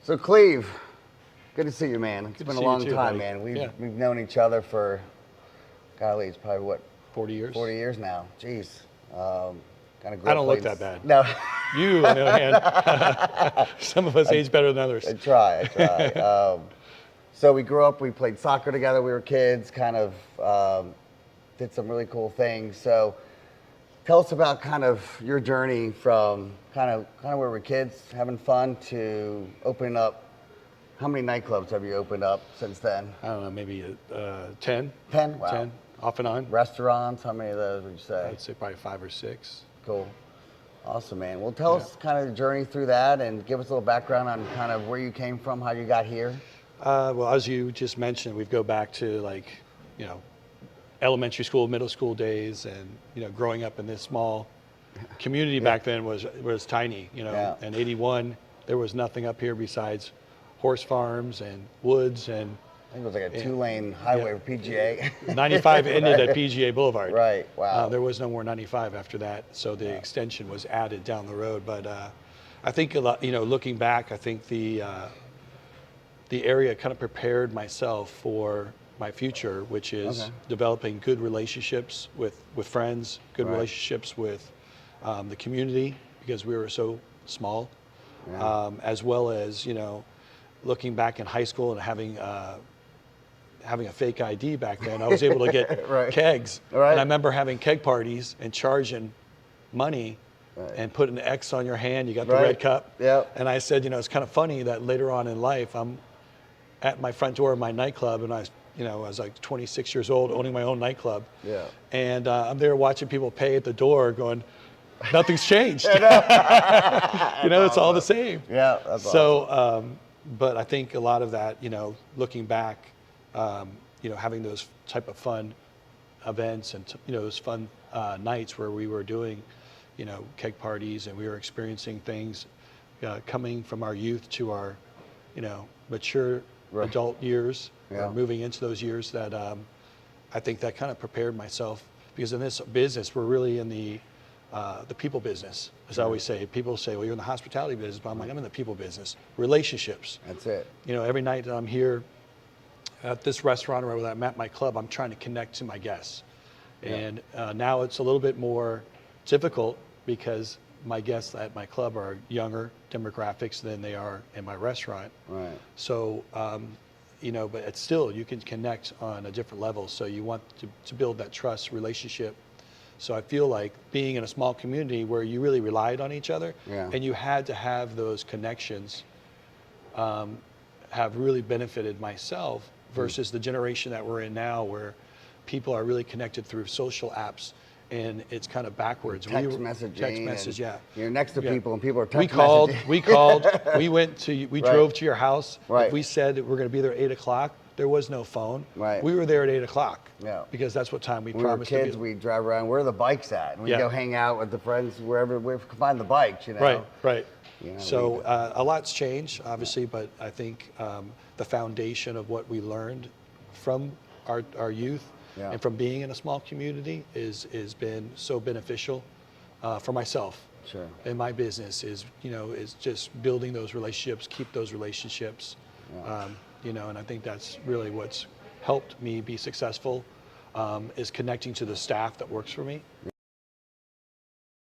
So Cleve, good to see you, man. It's Good been to a see you long too, time, buddy. man. We've Yeah. we've known each other for, golly, it's probably what, 40 years. 40 years now. Jeez. Kind of grew I up don't look playing that bad. No, You, on the other hand, some of us age better than others. I try. So we grew up, we played soccer together, we were kids, kind of did some really cool things. So tell us about kind of your journey from kind of where we were kids, having fun, to opening up. How many nightclubs have you opened up since then? I don't know, maybe 10. 10? Wow. 10, off and on. Restaurants, how many of those would you say? I'd say probably 5 or 6. Cool. Awesome, man. Well, tell us kind of the journey through that and give us a little background on kind of where you came from, how you got here. Well, as you just mentioned, we go back to elementary school, middle school days, and growing up in this small community back then was tiny. Yeah. In '81 there was nothing up here besides horse farms and woods, and I think it was like a 2-lane highway with PGA. 95 ended at PGA Boulevard. Right. Wow. There was no more 95 after that, so the extension was added down the road. But I think a lot, looking back, I think the area kind of prepared myself for my future, which is developing good relationships with friends, good relationships with the community, because we were so small, as well as looking back in high school and having a fake ID back then. I was able to get kegs, and I remember having keg parties and charging money. And putting an X on your hand, you got the red cup. Yep. And I said, it's kind of funny that later on in life, I'm at my front door of my nightclub, and I was like 26 years old, owning my own nightclub. Yeah. And I'm there watching people pay at the door, going, nothing's changed. It's all the same. Yeah, that's so, awesome. But I think a lot of that, looking back, having those type of fun events and those fun nights where we were doing, keg parties, and we were experiencing things coming from our youth to our, mature adult years, or moving into those years, that I think that kind of prepared myself, because in this business, we're really in the people business. As I always say, people say, well, you're in the hospitality business, but I'm like, I'm in the people business. Relationships. That's it. Every night that I'm here at this restaurant or where I'm at my club, I'm trying to connect to my guests. And now it's a little bit more difficult, because my guests at my club are younger demographics than they are in my restaurant. Right. So, but it's still, you can connect on a different level. So you want to build that trust relationship. So I feel like being in a small community where you really relied on each other, and you had to have those connections, have really benefited myself, versus the generation that we're in now, where people are really connected through social apps. And it's kind of backwards. Text message, You're next to people, and people are text messaging. We drove to your house. If we said that we're going to be there at 8 o'clock, there was no phone. Right. We were there at 8 o'clock. Yeah. Because that's what time we When we were promised kids, to be. we drive around. Where are the bikes at? And we go hang out with the friends wherever we can find the bikes. Right. So a lot's changed, obviously, but I think the foundation of what we learned from our youth and from being in a small community is been so beneficial for myself. Sure. In my business is just building those relationships, keep those relationships, and I think that's really what's helped me be successful, is connecting to the staff that works for me.